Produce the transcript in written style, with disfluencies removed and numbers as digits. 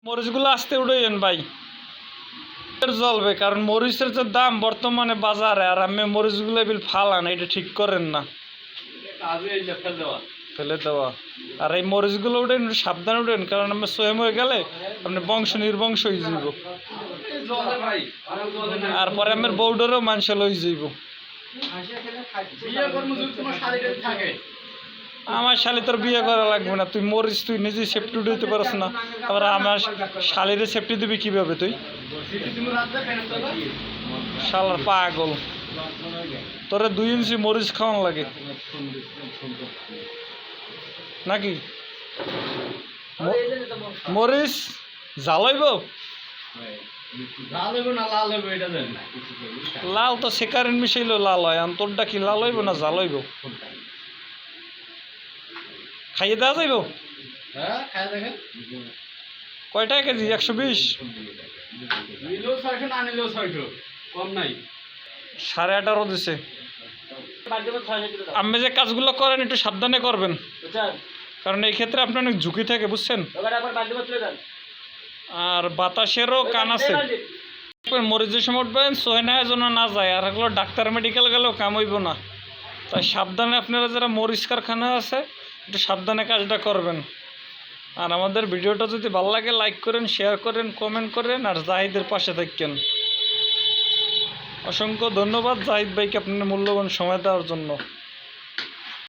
মরিচগুলো আস্তে উড়াইয়েন ভাই, চলবে কারণ মরিচের যে দাম বর্তমানে বাজারে, আর আমি মরিচগুলো বিল ফালান, এটা ঠিক করেন না, ফেলে দেওয়া। আর এই মরিচগুলো উঠেন সাবধানে উঠেন, কারণ আমি সোহেম হয়ে গেলে আপনি বংশ নির্বংশ হয়ে যাইব, আর পরে আমার বউডারও মানুষ লই যাইব। আমার শালি তোর বিয়ে করা লাগবে না, তুই মরিস, তুই নিজেই সেফটি দিতে পারস না, তারপরে আমার শালিরে সেফটি দিবি কিভাবে তুই? শালার পাগল, তোরে 2 ইঞ্চি মরিচ খাওয়ান লাগে নাকি? মরিচ জ্বালাইব, লাল তো সেকারেন মিশাইলো লাল হয়, তোরটা কি লাল হইব না জাল হইব? খাইয়ে দেওয়া যাইব? কয় টাকা কেজি? 120? 18.5 দিছে। আপনি যে কাজগুলো করেন একটু সাবধানে করবেন, কারণ এই ক্ষেত্রে আপনার অনেক ঝুঁকি থাকে, বুঝছেন? আর বাতাসেরও কান আছে। মরিচের সময় উঠবেন সোহেনায় যেন না যায়, আর এগুলো ডাক্তার মেডিকেল গেলেও কাম হইব না। তাই সাবধানে আপনারা যারা মরিচ কারখানা আছে একটু সাবধানে কাজটা করবেন। আর আমাদের ভিডিওটা যদি ভালো লাগে লাইক করেন, শেয়ার করেন, কমেন্ট করেন, আর জাহিদের পাশে থাকেন। অসংখ্য ধন্যবাদ জাহিদ ভাইকে আপনার মূল্যবান সময় দেওয়ার জন্য।